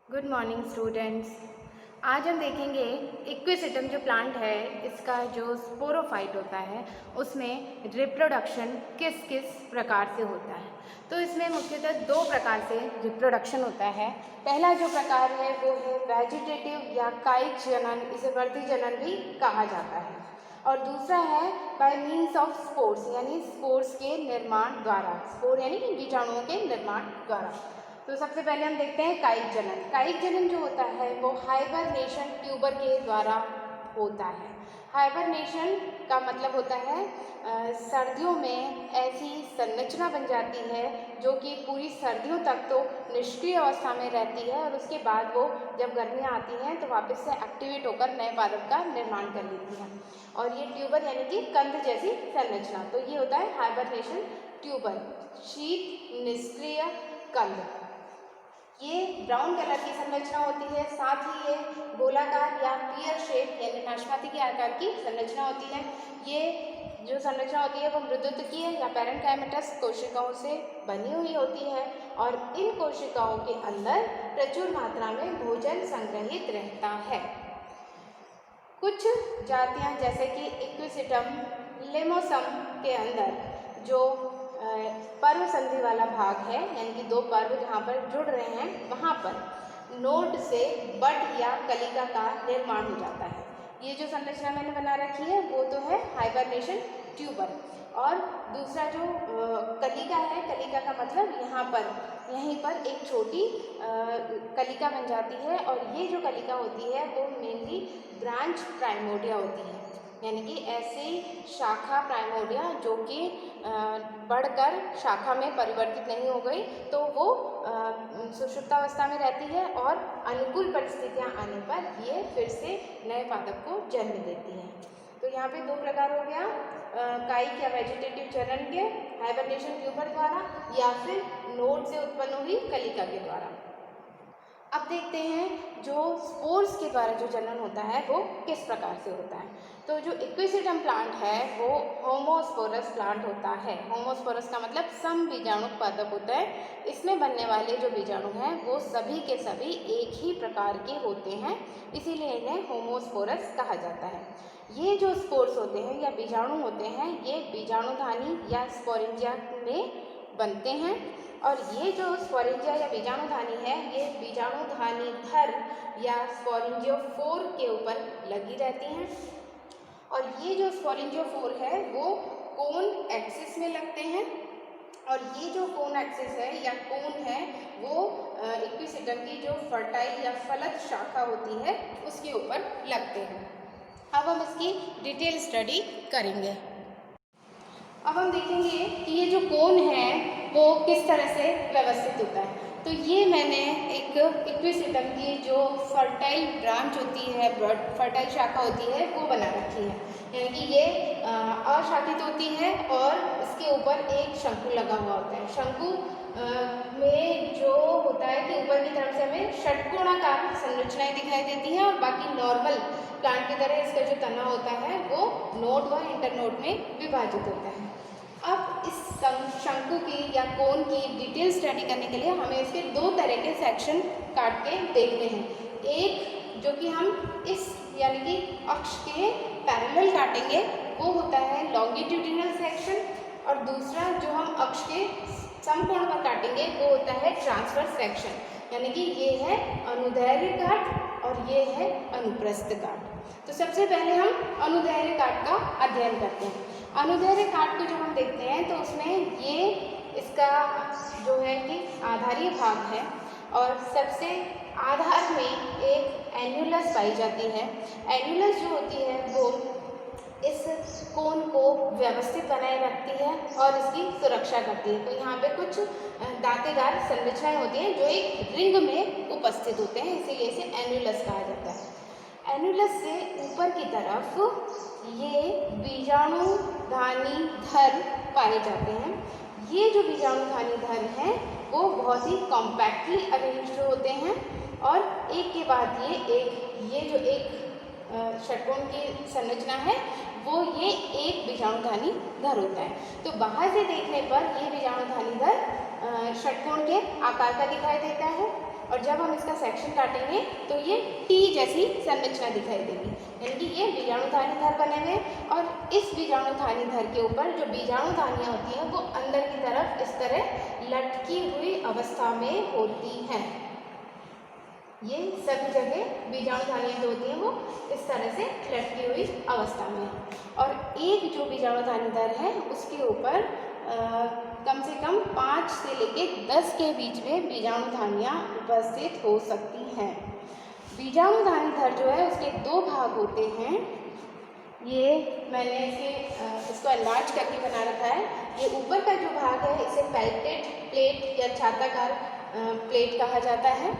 Good morning students. आज हम देखेंगे इक्विसिटम जो प्लांट है इसका जो स्पोरोफाइट होता है उसमें रिप्रोडक्शन किस किस प्रकार से होता है। तो इसमें मुख्यतः दो प्रकार से रिप्रोडक्शन होता है। पहला जो प्रकार है वो है वेजिटेटिव या कायिक जनन, इसे वर्धी जनन भी कहा जाता है। और दूसरा है बाय मीन्स ऑफ स्पोर्स, यानी स्पोर्स के निर्माण द्वारा, स्पोर यानी कि बीजाणुओं के निर्माण द्वारा। तो सबसे पहले हम देखते हैं कायिक जनन। कायिक जनन जो होता है वो हाइबरनेशन ट्यूबर के द्वारा होता है। हाइबरनेशन का मतलब होता है सर्दियों में ऐसी संरचना बन जाती है जो कि पूरी सर्दियों तक तो निष्क्रिय अवस्था में रहती है और उसके बाद वो जब गर्मियाँ आती हैं तो वापस से एक्टिवेट होकर नए पादप का निर्माण कर लेती हैं। और ये ट्यूबर यानी कि कंद जैसी संरचना, तो ये होता है हाइबरनेशन ट्यूबर, शीत निष्क्रिय कंद। ये ब्राउन कलर की संरचना होती है, साथ ही ये गोलाकार या पीयर शेप यानी नाशपाती के आकार की संरचना होती है। ये जो संरचना होती है वो मृदुत्वकीय या पैरेन्काइमेटस कोशिकाओं से बनी हुई होती है और इन कोशिकाओं के अंदर प्रचुर मात्रा में भोजन संग्रहित रहता है। कुछ जातियां जैसे कि इक्विसिटम लेमोसम के अंदर जो पर्व संधि वाला भाग है, यानी कि दो पर्व जहाँ पर जुड़ रहे हैं वहाँ पर नोड से बड या कलिका का निर्माण हो जाता है। ये जो संरचना मैंने बना रखी है वो तो है हाइबरनेशन ट्यूबर। और दूसरा जो कलिका है, कलिका का मतलब यहाँ पर यहीं पर एक छोटी कलिका बन जाती है और ये जो कलिका होती है वो मेनली ब्रांच प्राइमोर्डिया होती है, यानी कि ऐसी शाखा प्राइमोर्डिया जो कि बढ़कर शाखा में परिवर्तित नहीं हो गई तो वो सुषुप्तावस्था में रहती है और अनुकूल परिस्थितियां आने पर ये फिर से नए पादप को जन्म देती है। तो यहाँ पे दो प्रकार हो गया, कायिक या वेजिटेटिव चरण के हाइबरनेशन ट्यूबर द्वारा या फिर नोड से उत्पन्न हुई कलिका के द्वारा। अब देखते हैं जो स्पोर्स के द्वारा जो जनन होता है वो किस प्रकार से होता है। तो जो इक्विसिटम प्लांट है वो होमोस्पोरस प्लांट होता है। होमोस्पोरस का मतलब सम बीजाणुक पादप होता है। इसमें बनने वाले जो बीजाणु हैं वो सभी के सभी एक ही प्रकार के होते हैं, इसीलिए इन्हें होमोस्पोरस कहा जाता है। ये जो स्पोर्स होते हैं या बीजाणु होते हैं ये बीजाणुधानी या स्पोरेंजिया में बनते हैं और ये जो स्पोरेंजिया या बीजाणुधानी है ये बीजाणुधानी धर या स्पोरेंजियोफोर के ऊपर लगी रहती हैं। और ये जो स्पोरेंजियोफोर है वो कोन एक्सिस में लगते हैं और ये जो कोन एक्सिस है या कोन है वो इक्विसिटम की जो फर्टाइल या फलद शाखा होती है उसके ऊपर लगते हैं। अब हम इसकी डिटेल स्टडी करेंगे। अब हम देखेंगे कि ये जो कोन है वो किस तरह से व्यवस्थित होता है। तो ये मैंने एक इक्विसिटम की जो फर्टाइल ब्रांच होती है, फर्टाइल शाखा होती है वो बना रखी है, यानी कि ये अशाखित होती है और इसके ऊपर एक शंकु लगा हुआ होता है। शंकु में जो होता है कि ऊपर की तरफ से हमें षटकोणाकार संरचनाएं दिखाई देती हैं और बाकी नॉर्मल प्लांट की तरह इसका जो तना होता है वो नोड व इंटरनोड में विभाजित होता है। अब इस शंकु की या कोन की डिटेल स्टडी करने के लिए हमें इसके दो तरह के सेक्शन काट के देखने हैं। एक जो कि हम इस यानी कि अक्ष के पैरेलल काटेंगे वो होता है लॉन्गिट्यूडिनल सेक्शन और दूसरा जो हम अक्ष के समकोण पर काटेंगे वो होता है ट्रांसवर्स सेक्शन, यानी कि ये है अनुदैर्घ्य काट और ये है अनुप्रस्थ काट। तो सबसे पहले हम अनुदैर्घ्य काट का अध्ययन करते हैं। अनुदैर्घ्य काट को जब हम देखते हैं तो उसमें ये इसका जो है कि आधारीय भाग है और सबसे आधार में एक एन्युलस पाई जाती है। एन्युलस जो होती है वो इस कोन को व्यवस्थित बनाए रखती है और इसकी सुरक्षा करती है। तो यहाँ पे कुछ दांतेदार संरचनाएं होती हैं जो एक रिंग में उपस्थित होते हैं, इसीलिए इसे एन्युलस कहा जाता है। एन्युलस से ऊपर की तरफ ये बीजाणुधानी धर पाए जाते हैं। ये जो बीजाणुधानी धर हैं वो बहुत ही कॉम्पैक्टली अरेंज्ड होते हैं और एक के बाद ये जो एक षटकोण की संरचना है वो ये एक बीजाणुधानी धर होता है। तो बाहर से देखने पर ये बीजाणुधानी धर षटकोण के आकार का दिखाई देता है और जब हम इसका सेक्शन काटेंगे तो ये टी जैसी संरचना दिखाई देगी, यानी कि ये बीजाणुधानी धर बने हुए और इस बीजाणुधानी धर के ऊपर जो बीजाणुधानियाँ होती हैं वो अंदर की तरफ इस तरह लटकी हुई अवस्था में होती हैं। ये सभी जगह बीजाणुधानियाँ जो होती हैं वो इस तरह से लटकी हुई अवस्था में, और एक जो बीजाणुधानी धर है उसके ऊपर कम से कम 5 से लेके 10 के बीच में बीजाणुधानियाँ उपस्थित हो सकती हैं। बीजाणुधानी धर जो है उसके 2 भाग होते हैं। ये मैंने इसको एनलार्ज करके बना रखा है। ये ऊपर का जो भाग है इसे पेल्टेड प्लेट या छाताकार प्लेट कहा जाता है।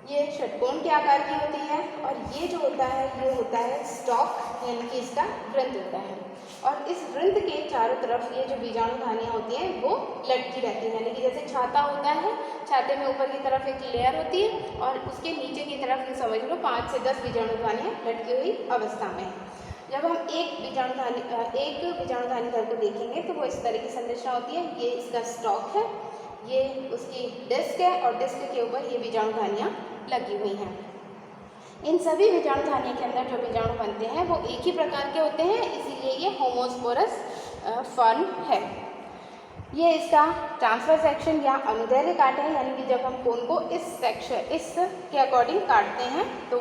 ये षटकोण के आकार की होती है, और ये जो होता है ये होता है स्टॉक, यानी कि इसका वृंत होता है। और इस वृंत के चारों तरफ ये जो बीजाणुधानियाँ होती हैं वो लटकी रहती हैं, यानी कि जैसे छाता होता है, छाते में ऊपर की तरफ एक लेयर होती है और उसके नीचे की तरफ ये समझ लो 5 से 10 बीजाणुधानियाँ लटकी हुई अवस्था में। जब हम एक बीजाणुधानी धर को देखेंगे तो वो इस तरह की संरचना होती है। ये इसका स्टॉक है, ये उसकी डिस्क है, और डिस्क के ऊपर ये बीजाणुधानियाँ लगी हुई हैं। इन सभी बीजाणुधानियों के अंदर जो बीजाणु बनते हैं वो एक ही प्रकार के होते हैं, इसीलिए ये होमोस्पोरस फर्न है। ये इसका ट्रांसफर सेक्शन या अनुदैर्ध्य काट है, यानी कि जब हम कोन को इस के अकॉर्डिंग काटते हैं तो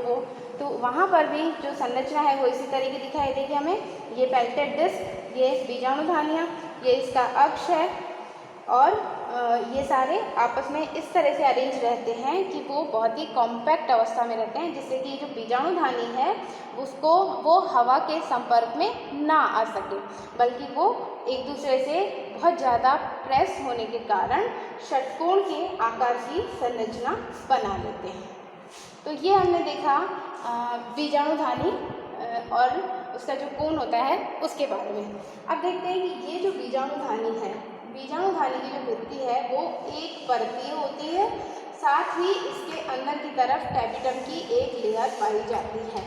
वहाँ पर भी जो संरचना है वो इसी तरह की दिखाई देगी हमें। ये पेल्टेड डिस्क, ये बीजाणुधानियाँ, ये इसका अक्ष है, और ये सारे आपस में इस तरह से अरेंज रहते हैं कि वो बहुत ही कॉम्पैक्ट अवस्था में रहते हैं, जिससे कि जो बीजाणुधानी है वो हवा के संपर्क में ना आ सके, बल्कि वो एक दूसरे से बहुत ज़्यादा प्रेस होने के कारण षटकोण के आकार की संरचना बना लेते हैं। तो ये हमने देखा बीजाणुधानी और उसका जो कोण होता है उसके बारे में। अब देखते हैं कि ये जो बीजाणुधानी है, बीजाणुधानी की जो भित्ति है वो एक परतीय होती है, साथ ही इसके अंदर की तरफ टैपिटम की एक लेयर पाई जाती है।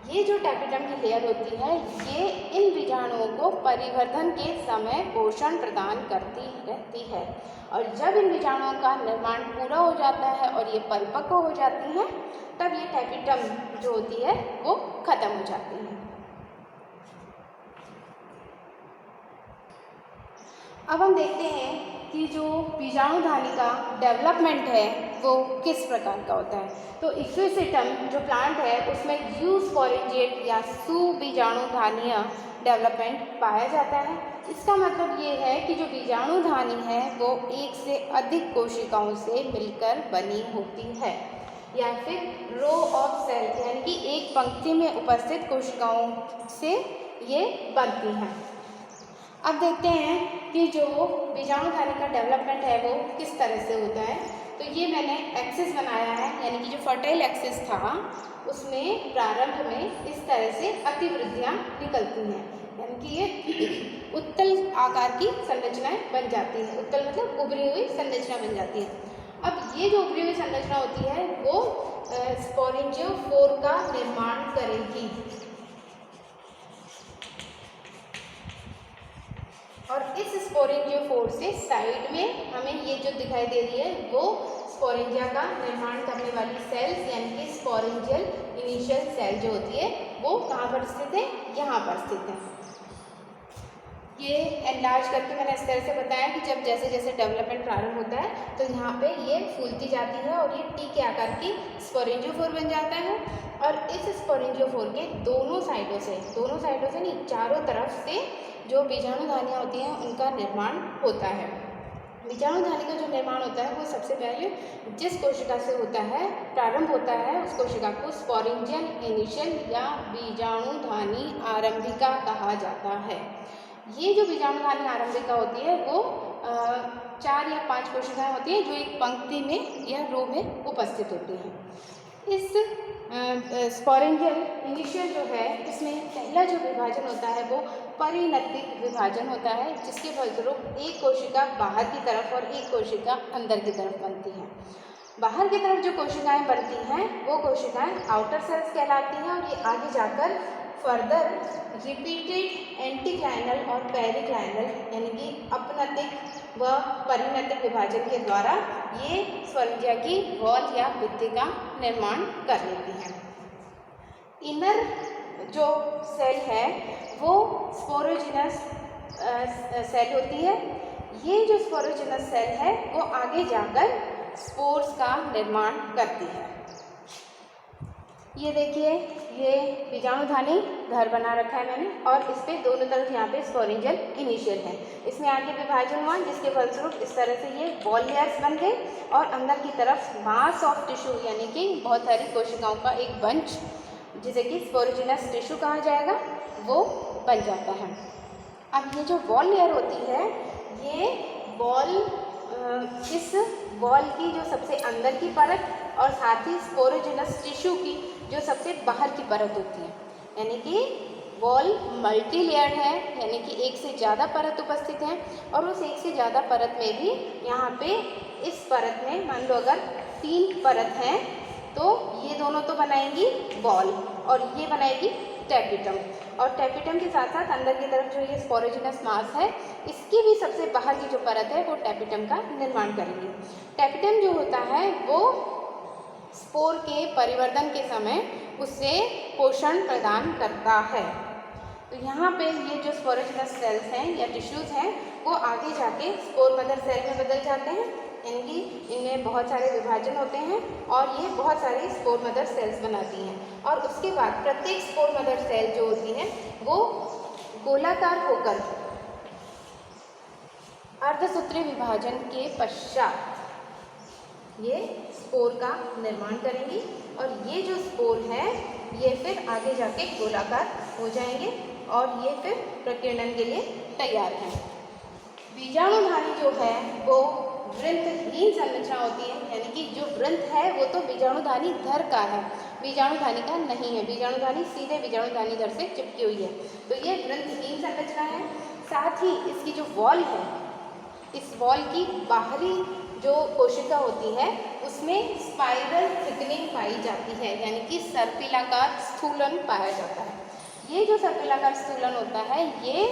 ये जो टैपिटम की लेयर होती है ये इन बीजाणुओं को परिवर्धन के समय पोषण प्रदान करती रहती है, और जब इन बीजाणुओं का निर्माण पूरा हो जाता है और ये परिपक्व हो जाती हैं तब ये टैपिटम जो होती है वो खत्म हो जाती है। अब हम देखते हैं कि जो बीजाणुधानी का डेवलपमेंट है वो किस प्रकार का होता है। तो इक्विसेटम जो प्लांट है उसमें यूस्पोरेंजिएट या सुबीजाणुधानीय डेवलपमेंट पाया जाता है। इसका मतलब ये है कि जो बीजाणुधानी है वो एक से अधिक कोशिकाओं से मिलकर बनी होती है, या फिर रो ऑफ सेल, यानी कि एक पंक्ति में उपस्थित कोशिकाओं से ये बनती हैं। अब देखते हैं कि जो बीजाणुधानी का डेवलपमेंट है वो किस तरह से होता है। तो ये मैंने एक्सिस बनाया है, यानी कि जो फर्टाइल एक्सिस था उसमें प्रारंभ में इस तरह से अतिवृद्धियाँ निकलती हैं, यानी कि ये उत्तल आकार की संरचनाएं बन जाती हैं। उत्तल मतलब उभरी हुई संरचना बन जाती है। अब ये जो उभरी हुई संरचना होती है वो स्पोरेंजियोफोर का निर्माण करेगी, और इस स्पोरेंजियोफोर से साइड में हमें ये जो दिखाई दे रही है वो स्पोरेंजिया का निर्माण करने वाली सेल्स, यानी कि स्पोरेंजियल इनिशियल सेल जो होती है वो कहाँ पर स्थित है, यहाँ पर स्थित है। ये एनलार्ज करके मैंने इस तरह से बताया कि जब जैसे जैसे डेवलपमेंट प्रारंभ होता है तो यहाँ पे ये फूलती जाती है और ये टी के आकार की स्पोरेंजियोफोर बन जाता है, और इस स्पोरेंजियोफोर के दोनों साइडों से नहीं, चारों तरफ से जो बीजाणुधानियाँ होती हैं उनका निर्माण होता है। बीजाणुधानी का जो निर्माण होता है वो सबसे पहले जिस कोशिका से होता है, प्रारंभ होता है, उस कोशिका को स्पोरेंजियल इनिशियल या बीजाणुधानी आरंभिका कहा जाता है। ये जो बीजाणुधानी आरंभिका होती है वो 4 या 5 कोशिकाएं होती हैं जो एक पंक्ति में या रो में उपस्थित होती हैं। इस स्पोरेंजियल इनिशियल जो है इसमें पहला जो विभाजन होता है वो परिणतिक विभाजन होता है, जिसके फलस्वरूप एक कोशिका बाहर की तरफ और एक कोशिका अंदर की तरफ बनती है। बाहर की तरफ जो कोशिकाएं बनती हैं वो कोशिकाएं आउटर सेल्स कहलाती हैं, और ये आगे जाकर फर्दर रिपीटेड एंटीक्लाइनल और पेरिक्लाइनल यानी कि अपनतिक व परिणतिक विभाजन के द्वारा ये स्पोरेंजिया की वॉल या भित्ति का निर्माण कर लेती हैं। इनर जो सेल है वो स्पोरोजिनस सेल होती है। ये जो स्पोरोजिनस सेल है वो आगे जाकर स्पोर्स का निर्माण करती है। ये देखिए, ये बीजाणुधानी घर बना रखा है मैंने और इस पे दोनों तरफ यहाँ पे स्पोरेंजियल इनिशियल है। इसमें आगे विभाजन हुआ जिसके फलस्वरूप इस तरह से ये वॉल लेयर्स बन गए और अंदर की तरफ मास ऑफ टिश्यू यानी कि बहुत सारी कोशिकाओं का एक बंच जिसे कि स्पोरोजिनस टिश्यू कहा जाएगा वो बन जाता है। अब ये जो वॉल लेयर होती है ये वॉल इस वॉल की जो सबसे अंदर की परत और साथ ही स्पोरोजिनस टिश्यू की जो सबसे बाहर की परत होती है, यानी कि वॉल मल्टी लेयर्ड है, यानी कि एक से ज़्यादा परत उपस्थित है और उस एक से ज़्यादा परत में भी यहाँ पे इस परत में मान लो अगर 3 परत हैं तो ये दोनों तो बनाएंगी वॉल और ये बनाएगी टैपिटम और टैपिटम के साथ साथ अंदर की तरफ जो ये स्पोरोजिनस मास है इसकी भी सबसे बाहर की जो परत है वो टैपिटम का निर्माण करेंगी। टैपिटम जो होता है वो स्पोर के परिवर्तन के समय उसे पोषण प्रदान करता है। तो यहाँ पे ये जो स्पोरोजिनस सेल्स हैं या टिश्यूज़ हैं वो आगे जाके स्पोर मदर सेल में बदल जाते हैं, यानी कि इनमें बहुत सारे विभाजन होते हैं और ये बहुत सारी स्पोर मदर सेल्स बनाती हैं और उसके बाद प्रत्येक स्पोर मदर सेल जो होती है वो गोलाकार होकर अर्धसूत्री विभाजन के पश्चात ये स्पोर का निर्माण करेंगी और ये जो स्पोर है ये फिर आगे जाके गोलाकार हो जाएंगे और ये फिर प्रकीर्णन के लिए तैयार हैं। बीजाणुधानी जो है वो वृंतहीन संरचना होती है, यानी कि जो वृंत है वो तो बीजाणुधानी धर का है, बीजाणुधानी का नहीं है। बीजाणुधानी सीधे बीजाणुधानी धर से चिपकी हुई है, तो ये वृंतहीन संरचना है। साथ ही इसकी जो वॉल है, इस वॉल की बाहरी जो कोशिका होती है उसमें स्पाइरल थिकनिंग पाई जाती है, यानी कि सर्पिलाकार स्थूलन पाया जाता है। ये जो सर्पिलाकार स्थूलन होता है ये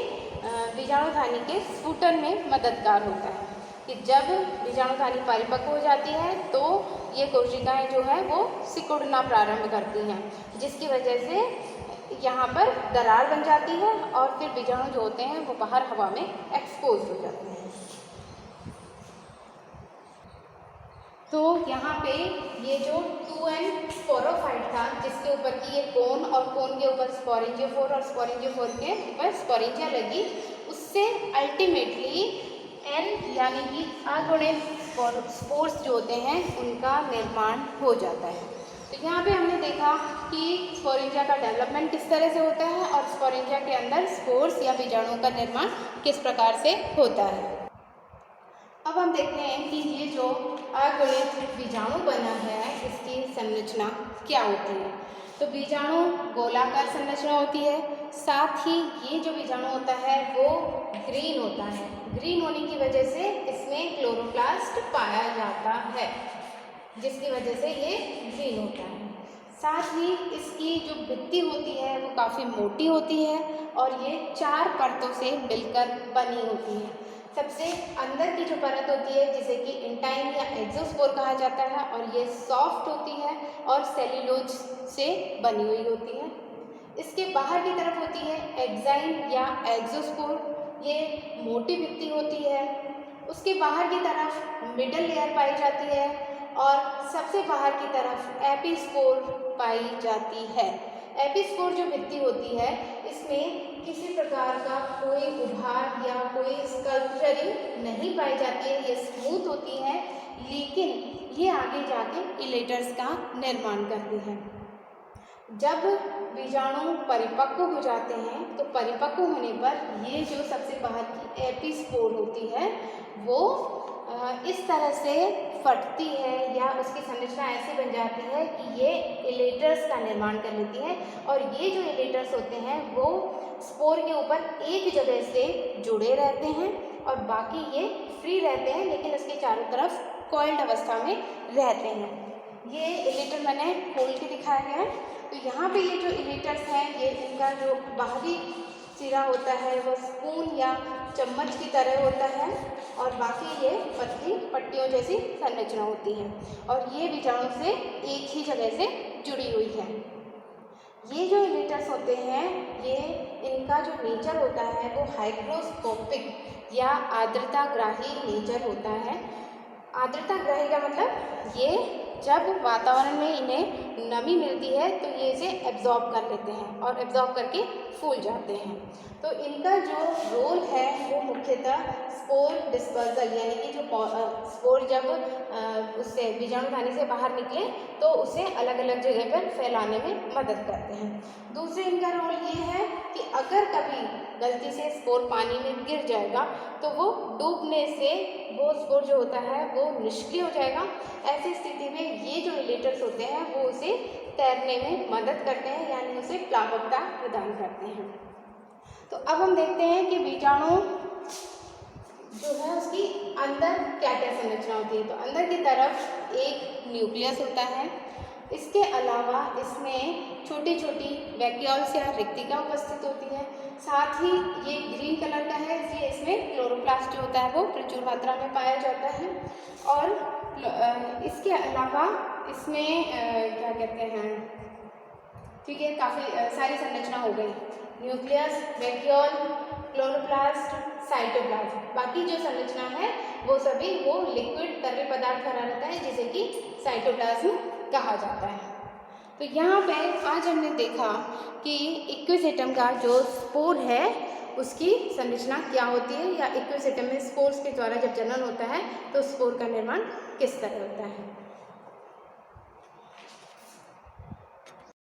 बीजाणुधानी के स्फुटन में मददगार होता है कि जब बीजाणुधानी परिपक्व हो जाती है तो ये कोशिकाएं जो है वो सिकुड़ना प्रारंभ करती हैं, जिसकी वजह से यहाँ पर दरार बन जाती है और फिर बीजाणु जो होते हैं वो बाहर हवा में एक्सपोज हो जाते हैं। तो यहाँ पे ये जो 2n स्पोरोफाइट था जिसके ऊपर की ये कोन और कोन के ऊपर स्पोरेंजियोफोर और स्पोरेंजियोफोर के ऊपर स्पोरेंजिया लगी, उससे अल्टीमेटली n यानी कि अगुणित स्पोर्स जो होते हैं उनका निर्माण हो जाता है। तो यहाँ पे हमने देखा कि स्पोरेंजिया का डेवलपमेंट किस तरह से होता है और स्पोरेंजिया के अंदर स्पोर्स या बीजाणुओं का निर्माण किस प्रकार से होता है। अब हम देखते हैं कि ये जो अगुणित बीजाणु बना है इसकी संरचना क्या होती है। तो बीजाणु गोलाकार संरचना होती है, साथ ही ये जो बीजाणु होता है वो ग्रीन होता है। ग्रीन होने की वजह से इसमें क्लोरोप्लास्ट पाया जाता है, जिसकी वजह से ये ग्रीन होता है। साथ ही इसकी जो भित्ति होती है वो काफ़ी मोटी होती है और ये 4 परतों से मिलकर बनी होती है। सबसे अंदर की जो परत होती है जिसे कि इंटाइन या एक्सोस्पोर कहा जाता है और ये सॉफ्ट होती है और सेल्यूलोज से बनी हुई होती है। इसके बाहर की तरफ होती है एक्साइन या एक्सोस्पोर, ये मोटी भित्ति होती है। उसके बाहर की तरफ मिडल लेयर पाई जाती है और सबसे बाहर की तरफ एपिस्पोर पाई जाती है। एपिस्पोर जो भित्ति होती है इसमें किसी प्रकार का कोई उभार या कोई स्कल्पचरिंग नहीं पाई जाती है, ये स्मूथ होती है, लेकिन ये आगे जाके इलेटर्स का निर्माण करती है। जब बीजाणु परिपक्व हो जाते हैं तो परिपक्व होने पर ये जो सबसे बाहर की एपिस्पोर होती है वो इस तरह से फटती है या उसकी संरचना ऐसी बन जाती है कि ये इलेटर्स का निर्माण कर लेती है और ये जो इलेटर्स होते हैं वो स्पोर के ऊपर एक जगह से जुड़े रहते हैं और बाकी ये फ्री रहते हैं, लेकिन उसके चारों तरफ कॉइल्ड अवस्था में रहते हैं। ये इलेटर मैंने खोल के दिखाया है तो यहाँ पे ये जो इलेटर्स हैं, ये इनका जो बाहरी सिरा होता है वो स्पून या चम्मच की तरह होता है और बाकी ये पतली पट्टियों जैसी संरचना होती है और ये बीजाणु से एक ही जगह से जुड़ी हुई है। ये जो इलेटर्स होते हैं, ये इनका जो नेचर होता है वो हाइग्रोस्कोपिक या आर्द्रताग्राही नेचर होता है। आर्द्रताग्राही का मतलब ये जब वातावरण में इन्हें नमी मिलती है तो ये इसे एब्जॉर्ब कर लेते हैं और एब्जॉर्ब करके फूल जाते हैं। तो इनका जो रोल है वो मुख्यतः स्पोर डिस्पर्सल, यानी कि जो स्पोर जब उससे बीजाणुधानी से बाहर निकले तो उसे अलग अलग जगह पर फैलाने में मदद करते हैं। दूसरे इनका रोल ये है कि अगर कभी गलती से स्पोर पानी में गिर जाएगा तो वो डूबने से वो स्पोर जो होता है वो निष्क्रिय हो जाएगा। ऐसी स्थिति में ये जो इलेटर्स होते हैं वो उसे तैरने में मदद करते हैं, यानी उसे प्लावकता प्रदान करते हैं। तो अब हम देखते हैं कि बीजाणु जो है उसकी अंदर क्या क्या संरचना होती है। तो अंदर की तरफ एक न्यूक्लियस होता है, इसके अलावा इसमें छोटी छोटी वैक्यूल्स या रिक्तिका उपस्थित होती है। साथ ही ये ग्रीन कलर का है, इसलिए इसमें क्लोरोप्लास्ट जो होता है वो प्रचुर मात्रा में पाया जाता है। और इसके अलावा इसमें क्या कहते हैं, ठीक है, काफ़ी सारी संरचना हो गई, न्यूक्लियस, वैक्यूल, क्लोरोप्लास्ट, साइटोप्लाज्म। बाकी जो संरचना है वो सभी वो लिक्विड तरल पदार्थ भरा रहता है जिसे कि साइटोप्लाज्म कहा जाता है। तो यहाँ पे आज हमने देखा कि इक्विसेटम का जो स्पोर है उसकी संरचना क्या होती है, या इक्विसेटम में स्पोर्स के द्वारा जब जनन होता है तो स्पोर का निर्माण किस तरह होता है।